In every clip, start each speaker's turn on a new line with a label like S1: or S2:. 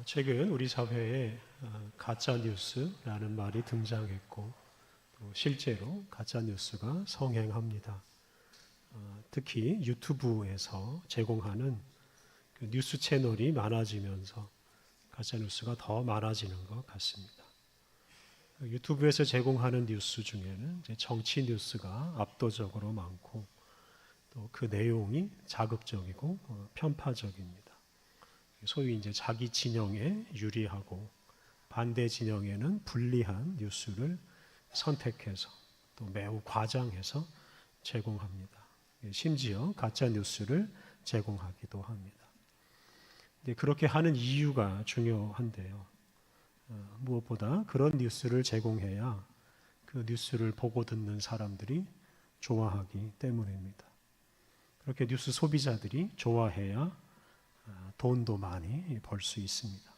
S1: 최근 우리 사회에 가짜 뉴스라는 말이 등장했고 또 실제로 가짜 뉴스가 성행합니다. 특히 유튜브에서 제공하는 그 뉴스 채널이 많아지면서 가짜 뉴스가 더 많아지는 것 같습니다. 유튜브에서 제공하는 뉴스 중에는 이제 정치 뉴스가 압도적으로 많고 또 그 내용이 자극적이고 편파적입니다. 소위 이제 자기 진영에 유리하고 반대 진영에는 불리한 뉴스를 선택해서 또 매우 과장해서 제공합니다. 심지어 가짜 뉴스를 제공하기도 합니다. 그렇게 하는 이유가 중요한데요. 무엇보다 그런 뉴스를 제공해야 그 뉴스를 보고 듣는 사람들이 좋아하기 때문입니다. 그렇게 뉴스 소비자들이 좋아해야 돈도 많이 벌 수 있습니다.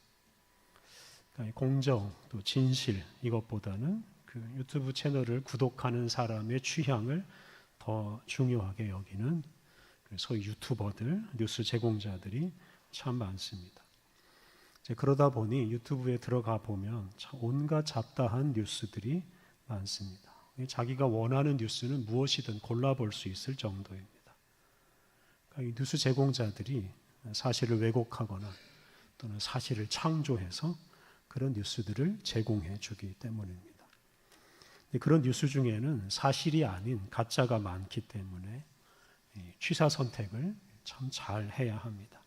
S1: 그러니까 공정 또 진실 이것보다는 그 유튜브 채널을 구독하는 사람의 취향을 더 중요하게 여기는 소위 유튜버들, 뉴스 제공자들이 참 많습니다. 그러다 보니 유튜브에 들어가 보면 온갖 잡다한 뉴스들이 많습니다. 자기가 원하는 뉴스는 무엇이든 골라볼 수 있을 정도입니다. 그러니까 이 뉴스 제공자들이 사실을 왜곡하거나 또는 사실을 창조해서 그런 뉴스들을 제공해 주기 때문입니다. 그런 뉴스 중에는 사실이 아닌 가짜가 많기 때문에 취사 선택을 참 잘 해야 합니다.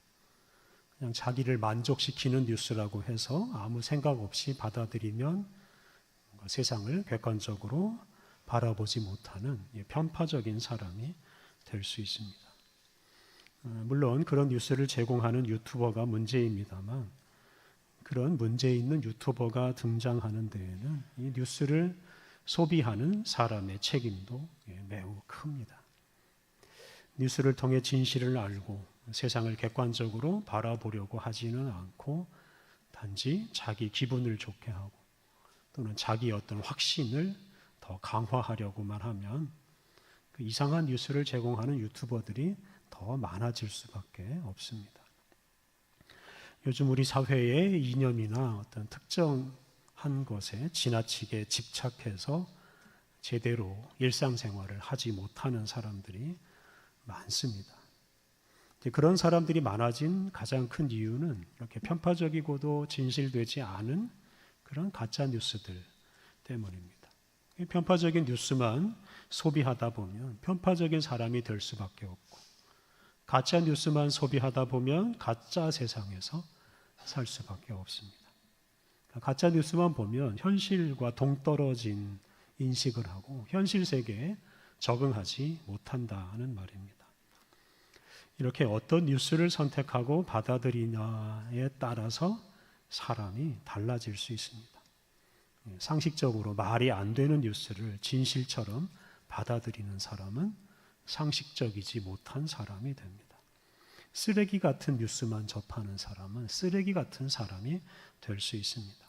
S1: 그냥 자기를 만족시키는 뉴스라고 해서 아무 생각 없이 받아들이면 세상을 객관적으로 바라보지 못하는 편파적인 사람이 될 수 있습니다. 물론 그런 뉴스를 제공하는 유튜버가 문제입니다만 그런 문제 있는 유튜버가 등장하는 데에는 이 뉴스를 소비하는 사람의 책임도 매우 큽니다. 뉴스를 통해 진실을 알고 세상을 객관적으로 바라보려고 하지는 않고 단지 자기 기분을 좋게 하고 또는 자기 어떤 확신을 더 강화하려고만 하면 그 이상한 뉴스를 제공하는 유튜버들이 더 많아질 수밖에 없습니다. 요즘 우리 사회의 이념이나 어떤 특정한 것에 지나치게 집착해서 제대로 일상생활을 하지 못하는 사람들이 많습니다. 그런 사람들이 많아진 가장 큰 이유는 이렇게 편파적이고도 진실되지 않은 그런 가짜 뉴스들 때문입니다. 편파적인 뉴스만 소비하다 보면 편파적인 사람이 될 수밖에 없고 가짜 뉴스만 소비하다 보면 가짜 세상에서 살 수밖에 없습니다. 가짜 뉴스만 보면 현실과 동떨어진 인식을 하고 현실 세계에 적응하지 못한다는 말입니다. 이렇게 어떤 뉴스를 선택하고 받아들이냐에 따라서 사람이 달라질 수 있습니다. 상식적으로 말이 안 되는 뉴스를 진실처럼 받아들이는 사람은 상식적이지 못한 사람이 됩니다. 쓰레기 같은 뉴스만 접하는 사람은 쓰레기 같은 사람이 될 수 있습니다.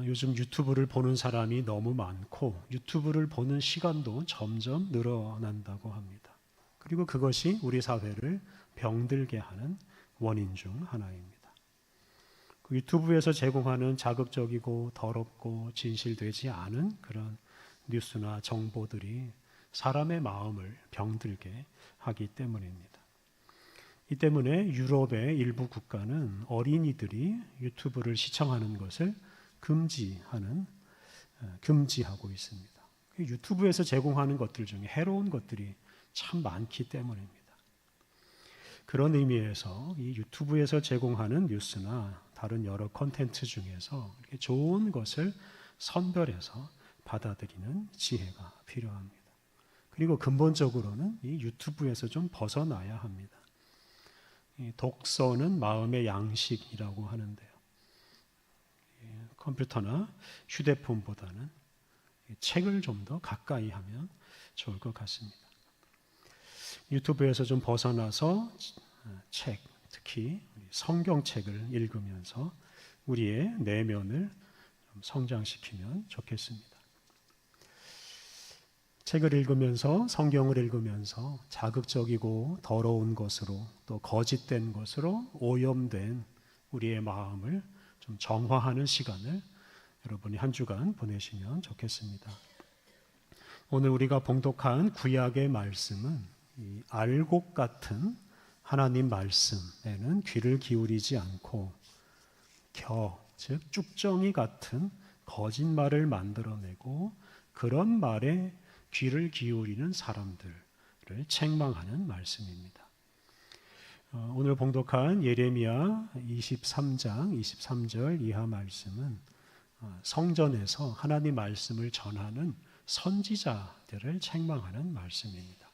S1: 요즘 유튜브를 보는 사람이 너무 많고 유튜브를 보는 시간도 점점 늘어난다고 합니다. 그리고 그것이 우리 사회를 병들게 하는 원인 중 하나입니다. 그 유튜브에서 제공하는 자극적이고 더럽고 진실되지 않은 그런 뉴스나 정보들이 사람의 마음을 병들게 하기 때문입니다. 이 때문에 유럽의 일부 국가는 어린이들이 유튜브를 시청하는 것을 금지하고 있습니다. 유튜브에서 제공하는 것들 중에 해로운 것들이 참 많기 때문입니다. 그런 의미에서 이 유튜브에서 제공하는 뉴스나 다른 여러 콘텐츠 중에서 이렇게 좋은 것을 선별해서 받아들이는 지혜가 필요합니다. 그리고 근본적으로는 이 유튜브에서 좀 벗어나야 합니다. 이 독서는 마음의 양식이라고 하는데요. 컴퓨터나 휴대폰보다는 책을 좀 더 가까이 하면 좋을 것 같습니다. 유튜브에서 좀 벗어나서 책, 특히 성경책을 읽으면서 우리의 내면을 좀 성장시키면 좋겠습니다. 책을 읽으면서 성경을 읽으면서 자극적이고 더러운 것으로 또 거짓된 것으로 오염된 우리의 마음을 좀 정화하는 시간을 여러분이 한 주간 보내시면 좋겠습니다. 오늘 우리가 봉독한 구약의 말씀은 이 알곡 같은 하나님 말씀에는 귀를 기울이지 않고 즉 쭉정이 같은 거짓말을 만들어내고 그런 말에 귀를 기울이는 사람들을 책망하는 말씀입니다. 오늘 봉독한 예레미야 23장 23절 이하 말씀은 성전에서 하나님 말씀을 전하는 선지자들을 책망하는 말씀입니다.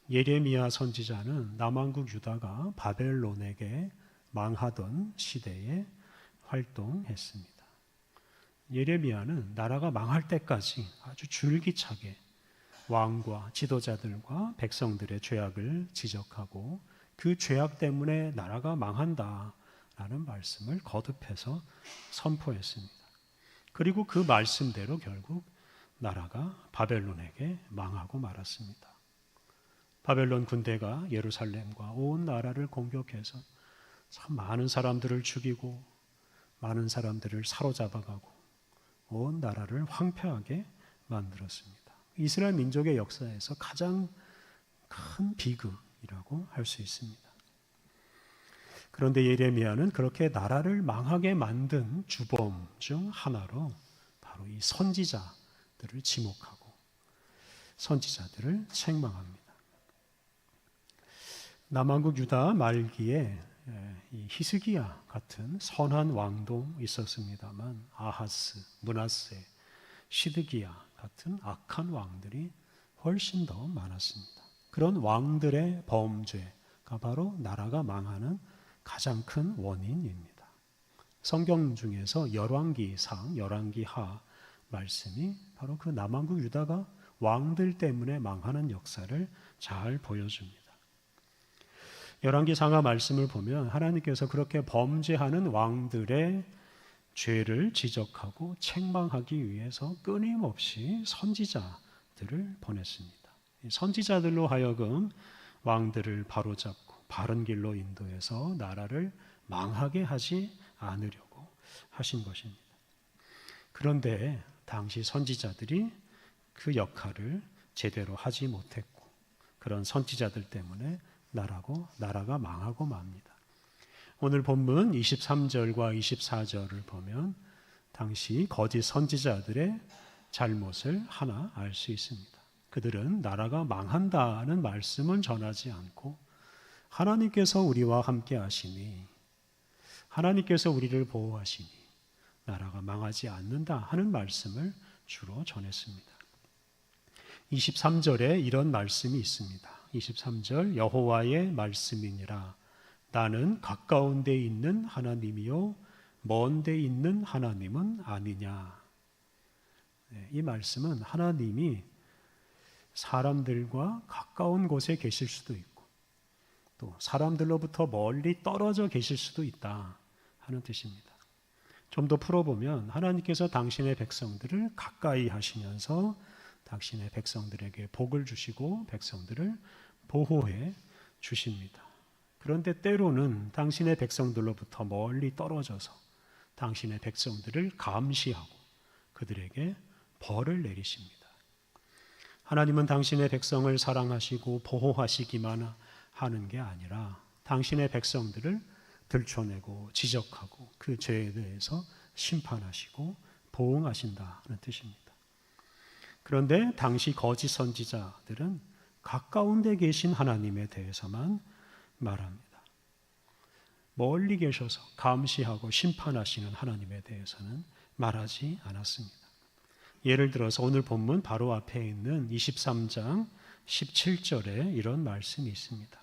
S1: 예레미야 선지자는 남왕국 유다가 바벨론에게 망하던 시대에 활동했습니다. 예레미야는 나라가 망할 때까지 아주 줄기차게 왕과 지도자들과 백성들의 죄악을 지적하고 그 죄악 때문에 나라가 망한다라는 말씀을 거듭해서 선포했습니다. 그리고 그 말씀대로 결국 나라가 바벨론에게 망하고 말았습니다. 바벨론 군대가 예루살렘과 온 나라를 공격해서 참 많은 사람들을 죽이고 많은 사람들을 사로잡아가고 온 나라를 황폐하게 만들었습니다. 이스라엘 민족의 역사에서 가장 큰 비극이라고 할 수 있습니다. 그런데 예레미야는 그렇게 나라를 망하게 만든 주범 중 하나로 바로 이 선지자들을 지목하고 선지자들을 책망합니다. 남왕국 유다 말기에 이 히스기야 같은 선한 왕도 있었습니다만 아하스, 므낫세, 시드기야 같은 악한 왕들이 훨씬 더 많았습니다. 그런 왕들의 범죄가 바로 나라가 망하는 가장 큰 원인입니다. 성경 중에서 열왕기상, 열왕기하 말씀이 바로 그 남왕국 유다가 왕들 때문에 망하는 역사를 잘 보여줍니다. 열왕기상하 말씀을 보면 하나님께서 그렇게 범죄하는 왕들의 죄를 지적하고 책망하기 위해서 끊임없이 선지자들을 보냈습니다. 선지자들로 하여금 왕들을 바로잡고 바른 길로 인도해서 나라를 망하게 하지 않으려고 하신 것입니다. 그런데 당시 선지자들이 그 역할을 제대로 하지 못했고 그런 선지자들 때문에 나라가 망하고 맙니다. 오늘 본문 23절과 24절을 보면 당시 거짓 선지자들의 잘못을 하나 알 수 있습니다. 그들은 나라가 망한다는 말씀은 전하지 않고 하나님께서 우리와 함께 하시니 하나님께서 우리를 보호하시니 나라가 망하지 않는다 하는 말씀을 주로 전했습니다. 23절에 이런 말씀이 있습니다. 23절 여호와의 말씀이니라 나는 가까운 데 있는 하나님이요 먼 데 있는 하나님은 아니냐. 이 말씀은 하나님이 사람들과 가까운 곳에 계실 수도 있고 또 사람들로부터 멀리 떨어져 계실 수도 있다 하는 뜻입니다. 좀 더 풀어보면 하나님께서 당신의 백성들을 가까이 하시면서 당신의 백성들에게 복을 주시고 백성들을 보호해 주십니다. 그런데 때로는 당신의 백성들로부터 멀리 떨어져서 당신의 백성들을 감시하고 그들에게 벌을 내리십니다. 하나님은 당신의 백성을 사랑하시고 보호하시기만 하는 게 아니라 당신의 백성들을 들춰내고 지적하고 그 죄에 대해서 심판하시고 보응하신다는 뜻입니다. 그런데 당시 거짓 선지자들은 가까운 데 계신 하나님에 대해서만 말합니다. 멀리 계셔서 감시하고 심판하시는 하나님에 대해서는 말하지 않았습니다. 예를 들어서 오늘 본문 바로 앞에 있는 23장 17절에 이런 말씀이 있습니다.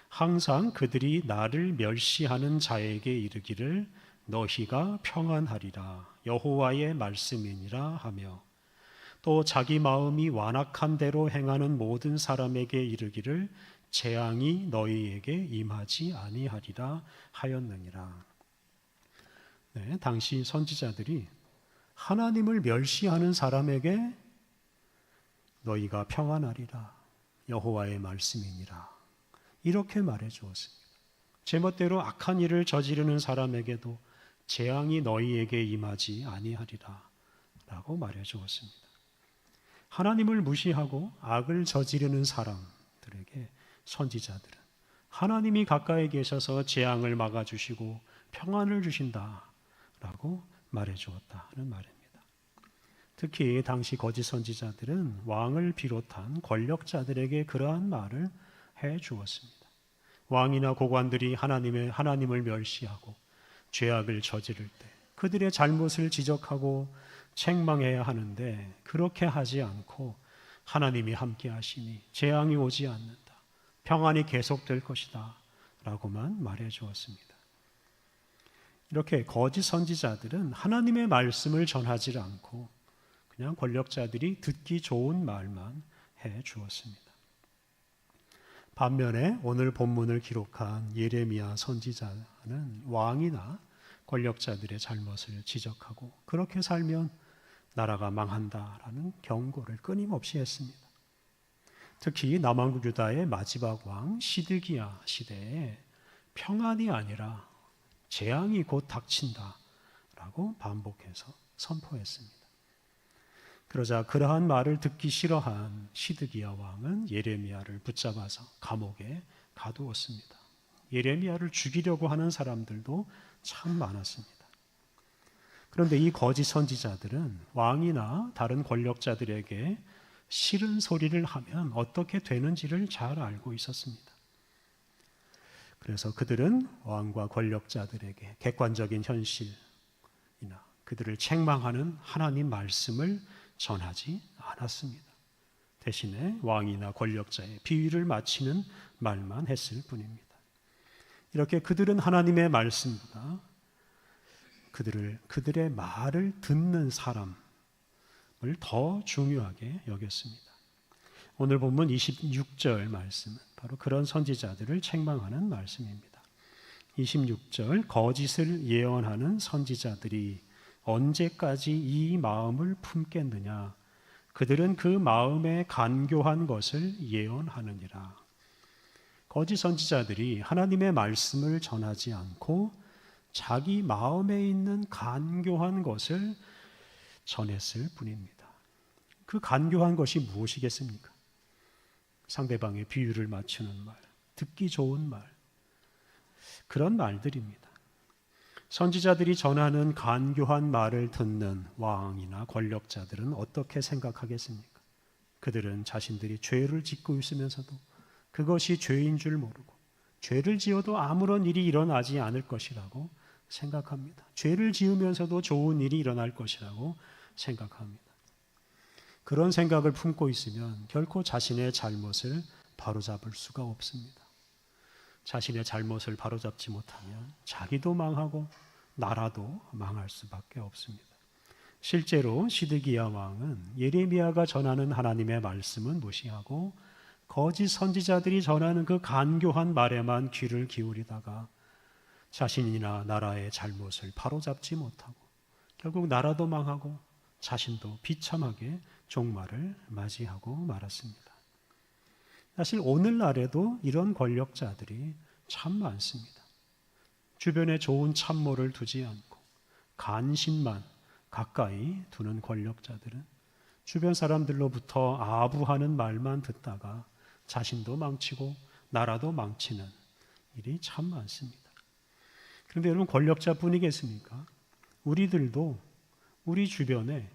S1: 항상 그들이 나를 멸시하는 자에게 이르기를 너희가 평안하리라 여호와의 말씀이니라 하며 또 자기 마음이 완악한 대로 행하는 모든 사람에게 이르기를 재앙이 너희에게 임하지 아니하리라 하였느니라. 네, 당시 선지자들이 하나님을 멸시하는 사람에게 너희가 평안하리라 여호와의 말씀이니라 이렇게 말해 주었습니다. 제멋대로 악한 일을 저지르는 사람에게도 재앙이 너희에게 임하지 아니하리라 라고 말해 주었습니다. 하나님을 무시하고 악을 저지르는 사람들에게 선지자들은 하나님이 가까이 계셔서 재앙을 막아주시고 평안을 주신다라고 말해 주었다는 말입니다. 특히 당시 거짓 선지자들은 왕을 비롯한 권력자들에게 그러한 말을 해 주었습니다. 왕이나 고관들이 하나님을 멸시하고 죄악을 저지를 때 그들의 잘못을 지적하고 책망해야 하는데 그렇게 하지 않고 하나님이 함께 하시니 재앙이 오지 않는다. 평안이 계속될 것이다. 라고만 말해 주었습니다. 이렇게 거짓 선지자들은 하나님의 말씀을 전하지 않고 그냥 권력자들이 듣기 좋은 말만 해 주었습니다. 반면에 오늘 본문을 기록한 예레미야 선지자는 왕이나 권력자들의 잘못을 지적하고 그렇게 살면 나라가 망한다라는 경고를 끊임없이 했습니다. 특히 남왕국 유다의 마지막 왕 시드기야 시대에 평안이 아니라 재앙이 곧 닥친다라고 반복해서 선포했습니다. 그러자 그러한 말을 듣기 싫어한 시드기야 왕은 예레미야를 붙잡아서 감옥에 가두었습니다. 예레미야를 죽이려고 하는 사람들도 참 많았습니다. 그런데 이 거짓 선지자들은 왕이나 다른 권력자들에게 싫은 소리를 하면 어떻게 되는지를 잘 알고 있었습니다. 그래서 그들은 왕과 권력자들에게 객관적인 현실이나 그들을 책망하는 하나님 말씀을 전하지 않았습니다. 대신에 왕이나 권력자의 비위를 맞추는 말만 했을 뿐입니다. 이렇게 그들은 하나님의 말씀보다 그들의 말을 듣는 사람을 더 중요하게 여겼습니다. 오늘 본문 26절 말씀은 바로 그런 선지자들을 책망하는 말씀입니다. 26절 거짓을 예언하는 선지자들이 언제까지 이 마음을 품겠느냐? 그들은 그 마음에 간교한 것을 예언하느니라. 거짓 선지자들이 하나님의 말씀을 전하지 않고 자기 마음에 있는 간교한 것을 전했을 뿐입니다. 그 간교한 것이 무엇이겠습니까? 상대방의 비유를 맞추는 말, 듣기 좋은 말, 그런 말들입니다. 선지자들이 전하는 간교한 말을 듣는 왕이나 권력자들은 어떻게 생각하겠습니까? 그들은 자신들이 죄를 짓고 있으면서도 그것이 죄인 줄 모르고 죄를 지어도 아무런 일이 일어나지 않을 것이라고 생각합니다. 죄를 지으면서도 좋은 일이 일어날 것이라고 생각합니다. 그런 생각을 품고 있으면 결코 자신의 잘못을 바로잡을 수가 없습니다. 자신의 잘못을 바로잡지 못하면 자기도 망하고 나라도 망할 수밖에 없습니다. 실제로 시드기야 왕은 예레미야가 전하는 하나님의 말씀은 무시하고 거짓 선지자들이 전하는 그 간교한 말에만 귀를 기울이다가 자신이나 나라의 잘못을 바로잡지 못하고 결국 나라도 망하고 자신도 비참하게 종말을 맞이하고 말았습니다. 사실 오늘날에도 이런 권력자들이 참 많습니다. 주변에 좋은 참모를 두지 않고 간신만 가까이 두는 권력자들은 주변 사람들로부터 아부하는 말만 듣다가 자신도 망치고 나라도 망치는 일이 참 많습니다. 그런데 여러분 권력자뿐이겠습니까? 우리들도 우리 주변에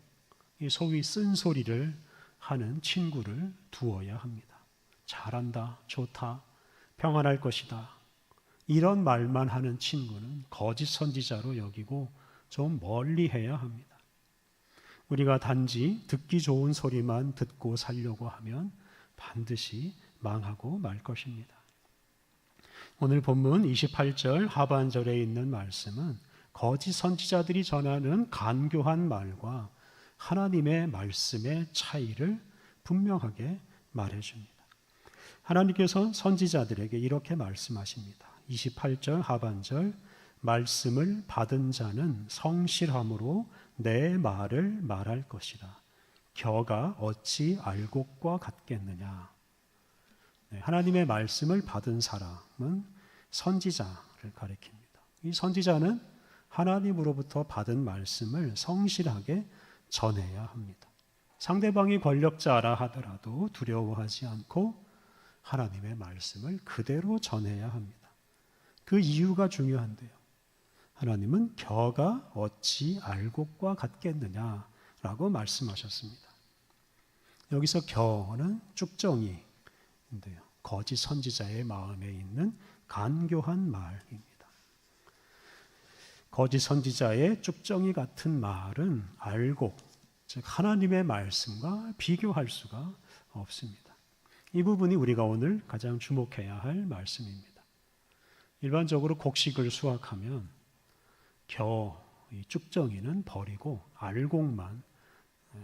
S1: 소위 쓴소리를 하는 친구를 두어야 합니다. 잘한다, 좋다, 평안할 것이다. 이런 말만 하는 친구는 거짓 선지자로 여기고 좀 멀리 해야 합니다. 우리가 단지 듣기 좋은 소리만 듣고 살려고 하면 반드시 망하고 말 것입니다. 오늘 본문 28절 하반절에 있는 말씀은 거짓 선지자들이 전하는 간교한 말과 하나님의 말씀의 차이를 분명하게 말해줍니다. 하나님께서 선지자들에게 이렇게 말씀하십니다. 28절 하반절 말씀을 받은 자는 성실함으로 내 말을 말할 것이라. 겨가 어찌 알곡과 같겠느냐. 하나님의 말씀을 받은 사람은 선지자를 가리킵니다. 이 선지자는 하나님으로부터 받은 말씀을 성실하게 전해야 합니다. 상대방이 권력자라 하더라도 두려워하지 않고 하나님의 말씀을 그대로 전해야 합니다. 그 이유가 중요한데요. 하나님은 겨가 어찌 알곡과 같겠느냐라고 말씀하셨습니다. 여기서 겨는 쭉정이인데요. 거짓 선지자의 마음에 있는 간교한 말입니다. 거짓 선지자의 쭉정이 같은 말은 알곡, 즉 하나님의 말씀과 비교할 수가 없습니다. 이 부분이 우리가 오늘 가장 주목해야 할 말씀입니다. 일반적으로 곡식을 수확하면 이 쭉정이는 버리고 알곡만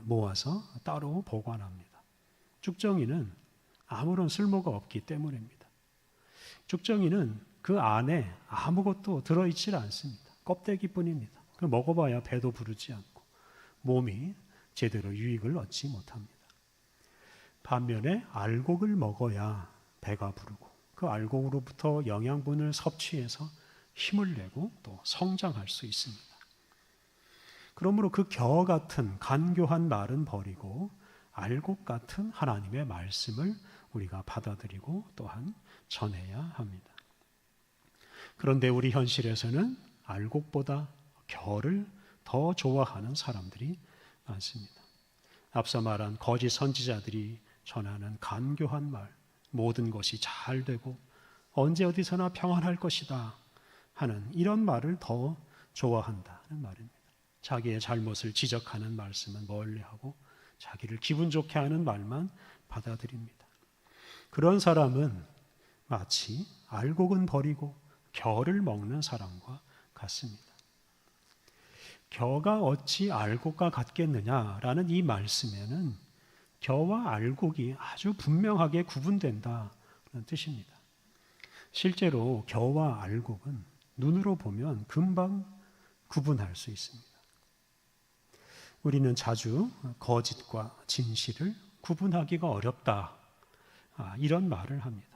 S1: 모아서 따로 보관합니다. 쭉정이는 아무런 쓸모가 없기 때문입니다. 쭉정이는 그 안에 아무것도 들어있지 않습니다. 껍데기뿐입니다. 그 먹어봐야 배도 부르지 않고 몸이 제대로 유익을 얻지 못합니다. 반면에 알곡을 먹어야 배가 부르고 그 알곡으로부터 영양분을 섭취해서 힘을 내고 또 성장할 수 있습니다. 그러므로 그 겨 같은 간교한 말은 버리고 알곡 같은 하나님의 말씀을 우리가 받아들이고 또한 전해야 합니다. 그런데 우리 현실에서는 알곡보다 겨를 더 좋아하는 사람들이 많습니다. 앞서 말한 거짓 선지자들이 전하는 간교한 말, 모든 것이 잘 되고 언제 어디서나 평안할 것이다 하는 이런 말을 더 좋아한다는 말입니다. 자기의 잘못을 지적하는 말씀은 멀리하고 자기를 기분 좋게 하는 말만 받아들입니다. 그런 사람은 마치 알곡은 버리고 겨를 먹는 사람과 같습니다. 겨가 어찌 알곡과 같겠느냐라는 이 말씀에는 겨와 알곡이 아주 분명하게 구분된다는 뜻입니다. 실제로 겨와 알곡은 눈으로 보면 금방 구분할 수 있습니다. 우리는 자주 거짓과 진실을 구분하기가 어렵다, 이런 말을 합니다.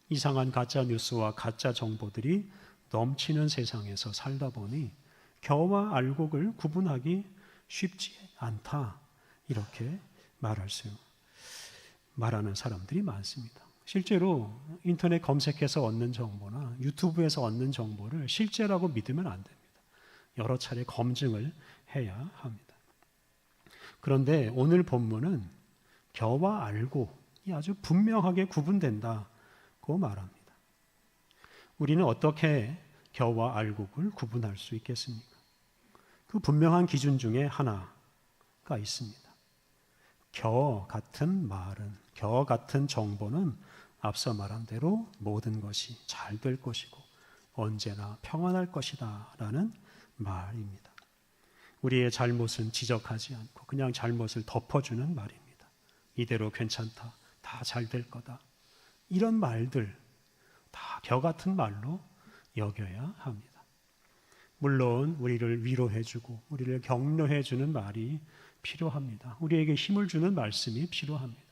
S1: 이상한 가짜 뉴스와 가짜 정보들이 넘치는 세상에서 살다 보니 겨와 알곡을 구분하기 쉽지 않다, 이렇게 말하는 사람들이 많습니다. 실제로 인터넷 검색해서 얻는 정보나 유튜브에서 얻는 정보를 실제라고 믿으면 안 됩니다. 여러 차례 검증을 해야 합니다. 그런데 오늘 본문은 겨와 알곡이 아주 분명하게 구분된다고 말합니다. 우리는 어떻게 겨와 알곡을 구분할 수 있겠습니까? 그 분명한 기준 중에 하나가 있습니다. 겨 같은 말은, 겨 같은 정보는 앞서 말한 대로 모든 것이 잘 될 것이고 언제나 평안할 것이다 라는 말입니다. 우리의 잘못은 지적하지 않고 그냥 잘못을 덮어주는 말입니다. 이대로 괜찮다, 다 잘 될 거다, 이런 말들 다 겨 같은 말로 여겨야 합니다. 물론 우리를 위로해주고 우리를 격려해주는 말이 필요합니다. 우리에게 힘을 주는 말씀이 필요합니다.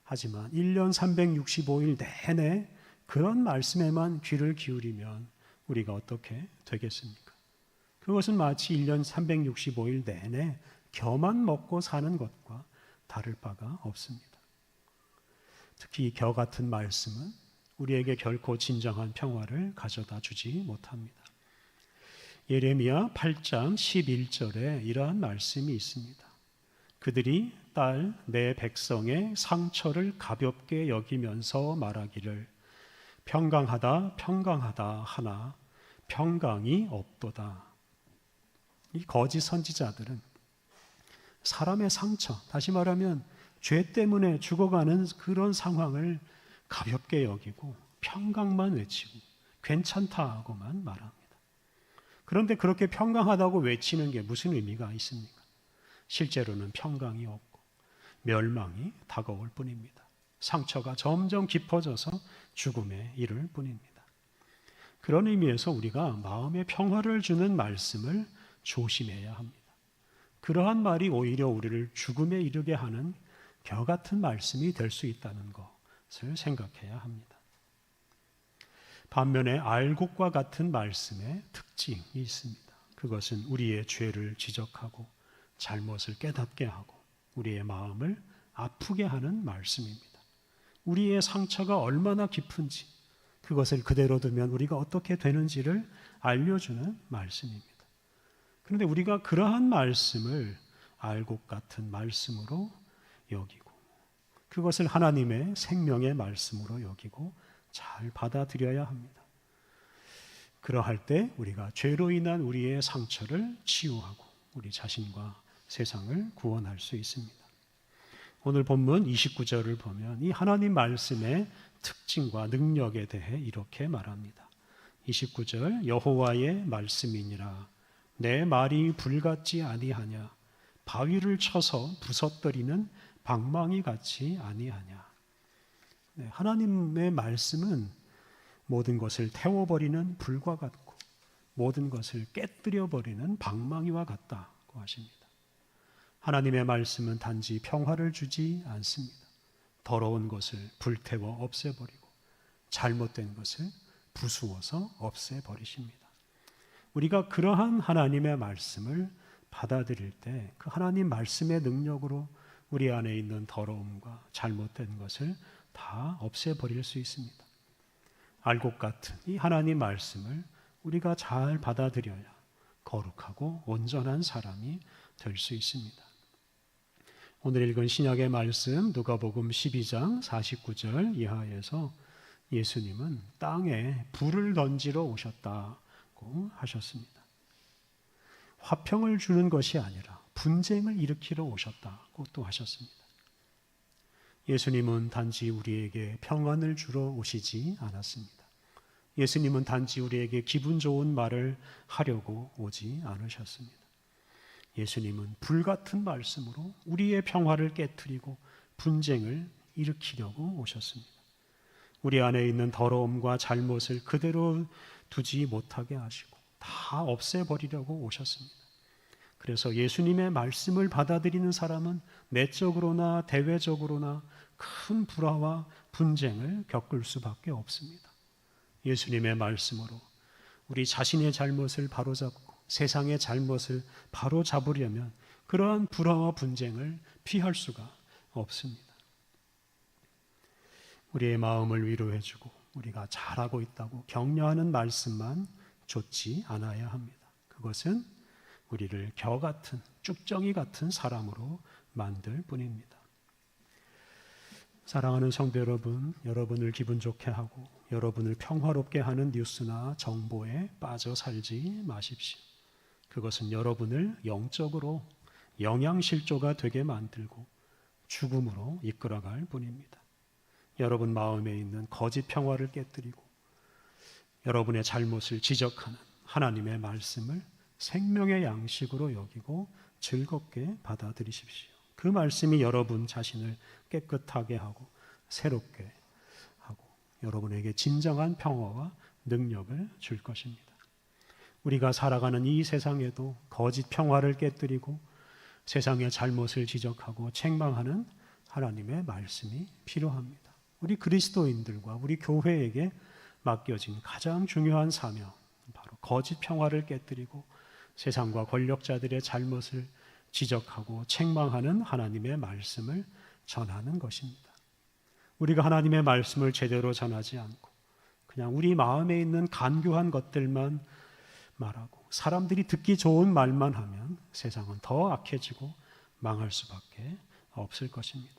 S1: 하지만 1년 365일 내내 그런 말씀에만 귀를 기울이면 우리가 어떻게 되겠습니까? 그것은 마치 1년 365일 내내 겨만 먹고 사는 것과 다를 바가 없습니다. 특히 겨 같은 말씀은 우리에게 결코 진정한 평화를 가져다 주지 못합니다. 예레미야 8장 11절에 이러한 말씀이 있습니다. 그들이 딸 내 백성의 상처를 가볍게 여기면서 말하기를 평강하다 평강하다 하나 평강이 없도다. 이 거짓 선지자들은 사람의 상처, 다시 말하면 죄 때문에 죽어가는 그런 상황을 가볍게 여기고 평강만 외치고 괜찮다고만 말합니다. 그런데 그렇게 평강하다고 외치는 게 무슨 의미가 있습니까? 실제로는 평강이 없고 멸망이 다가올 뿐입니다. 상처가 점점 깊어져서 죽음에 이를 뿐입니다. 그런 의미에서 우리가 마음의 평화를 주는 말씀을 조심해야 합니다. 그러한 말이 오히려 우리를 죽음에 이르게 하는 겨 같은 말씀이 될 수 있다는 것을 생각해야 합니다. 반면에 알곡과 같은 말씀의 특징이 있습니다. 그것은 우리의 죄를 지적하고 잘못을 깨닫게 하고 우리의 마음을 아프게 하는 말씀입니다. 우리의 상처가 얼마나 깊은지 그것을 그대로 두면 우리가 어떻게 되는지를 알려주는 말씀입니다. 그런데 우리가 그러한 말씀을 알곡 같은 말씀으로 여기고 그것을 하나님의 생명의 말씀으로 여기고 잘 받아들여야 합니다. 그러할 때 우리가 죄로 인한 우리의 상처를 치유하고 우리 자신과 세상을 구원할 수 있습니다. 오늘 본문 29절을 보면 이 하나님 말씀의 특징과 능력에 대해 이렇게 말합니다. 29절 여호와의 말씀이니라 내 말이 불같지 아니하냐 바위를 쳐서 부서뜨리는 방망이 같이 아니하냐. 네, 하나님의 말씀은 모든 것을 태워버리는 불과 같고 모든 것을 깨뜨려버리는 방망이와 같다고 하십니다. 하나님의 말씀은 단지 평화를 주지 않습니다. 더러운 것을 불태워 없애버리고 잘못된 것을 부수어서 없애버리십니다. 우리가 그러한 하나님의 말씀을 받아들일 때 그 하나님 말씀의 능력으로 우리 안에 있는 더러움과 잘못된 것을 다 없애버릴 수 있습니다. 알곡 같은 이 하나님 말씀을 우리가 잘 받아들여야 거룩하고 온전한 사람이 될 수 있습니다. 오늘 읽은 신약의 말씀 누가복음 12장 49절 이하에서 예수님은 땅에 불을 던지러 오셨다고 하셨습니다. 화평을 주는 것이 아니라 분쟁을 일으키러 오셨다고 또 하셨습니다. 예수님은 단지 우리에게 평안을 주러 오시지 않았습니다. 예수님은 단지 우리에게 기분 좋은 말을 하려고 오지 않으셨습니다. 예수님은 불같은 말씀으로 우리의 평화를 깨트리고 분쟁을 일으키려고 오셨습니다. 우리 안에 있는 더러움과 잘못을 그대로 두지 못하게 하시고 다 없애버리려고 오셨습니다. 그래서 예수님의 말씀을 받아들이는 사람은 내적으로나 대외적으로나 큰 불화와 분쟁을 겪을 수밖에 없습니다. 예수님의 말씀으로 우리 자신의 잘못을 바로잡고 세상의 잘못을 바로잡으려면 그러한 불화와 분쟁을 피할 수가 없습니다. 우리의 마음을 위로해주고 우리가 잘하고 있다고 격려하는 말씀만 좋지 않아야 합니다. 그것은 우리를 겨 같은 쭉정이 같은 사람으로 만들 뿐입니다. 사랑하는 성도 여러분, 여러분을 기분 좋게 하고 여러분을 평화롭게 하는 뉴스나 정보에 빠져 살지 마십시오. 그것은 여러분을 영적으로 영양실조가 되게 만들고 죽음으로 이끌어갈 뿐입니다. 여러분 마음에 있는 거짓 평화를 깨뜨리고 여러분의 잘못을 지적하는 하나님의 말씀을 생명의 양식으로 여기고 즐겁게 받아들이십시오. 그 말씀이 여러분 자신을 깨끗하게 하고 새롭게 하고 여러분에게 진정한 평화와 능력을 줄 것입니다. 우리가 살아가는 이 세상에도 거짓 평화를 깨뜨리고 세상의 잘못을 지적하고 책망하는 하나님의 말씀이 필요합니다. 우리 그리스도인들과 우리 교회에게 맡겨진 가장 중요한 사명, 바로 거짓 평화를 깨뜨리고 세상과 권력자들의 잘못을 지적하고 책망하는 하나님의 말씀을 전하는 것입니다. 우리가 하나님의 말씀을 제대로 전하지 않고 그냥 우리 마음에 있는 간교한 것들만 말하고 사람들이 듣기 좋은 말만 하면 세상은 더 악해지고 망할 수밖에 없을 것입니다.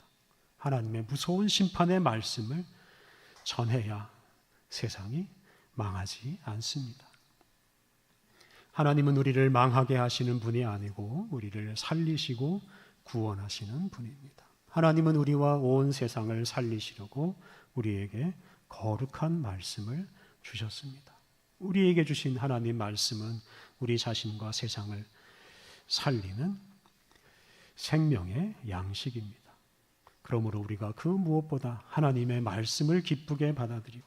S1: 하나님의 무서운 심판의 말씀을 전해야 세상이 망하지 않습니다. 하나님은 우리를 망하게 하시는 분이 아니고 우리를 살리시고 구원하시는 분입니다. 하나님은 우리와 온 세상을 살리시려고 우리에게 거룩한 말씀을 주셨습니다. 우리에게 주신 하나님 말씀은 우리 자신과 세상을 살리는 생명의 양식입니다. 그러므로 우리가 그 무엇보다 하나님의 말씀을 기쁘게 받아들이고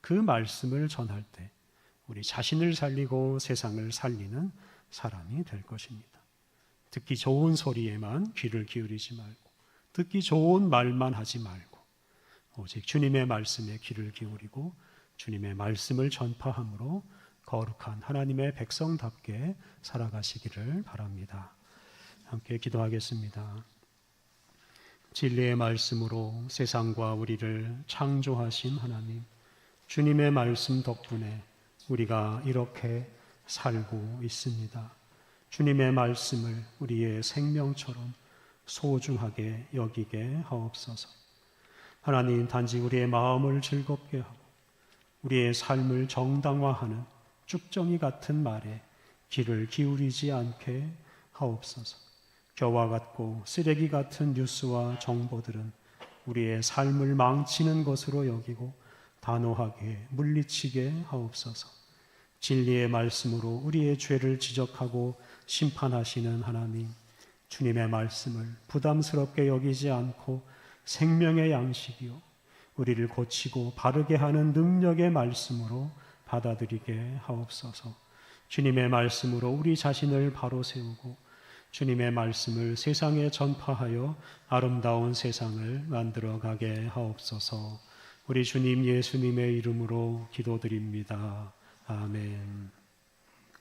S1: 그 말씀을 전할 때 우리 자신을 살리고 세상을 살리는 사람이 될 것입니다. 듣기 좋은 소리에만 귀를 기울이지 말고 듣기 좋은 말만 하지 말고 오직 주님의 말씀에 귀를 기울이고 주님의 말씀을 전파함으로 거룩한 하나님의 백성답게 살아가시기를 바랍니다. 함께 기도하겠습니다. 진리의 말씀으로 세상과 우리를 창조하신 하나님, 주님의 말씀 덕분에 우리가 이렇게 살고 있습니다. 주님의 말씀을 우리의 생명처럼 소중하게 여기게 하옵소서. 하나님, 단지 우리의 마음을 즐겁게 하고 우리의 삶을 정당화하는 쭉정이 같은 말에 귀를 기울이지 않게 하옵소서. 겨와 같고 쓰레기 같은 뉴스와 정보들은 우리의 삶을 망치는 것으로 여기고 단호하게 물리치게 하옵소서. 진리의 말씀으로 우리의 죄를 지적하고 심판하시는 하나님, 주님의 말씀을 부담스럽게 여기지 않고 생명의 양식이요 우리를 고치고 바르게 하는 능력의 말씀으로 받아들이게 하옵소서. 주님의 말씀으로 우리 자신을 바로 세우고 주님의 말씀을 세상에 전파하여 아름다운 세상을 만들어가게 하옵소서. 우리 주님 예수님의 이름으로 기도드립니다. 아멘.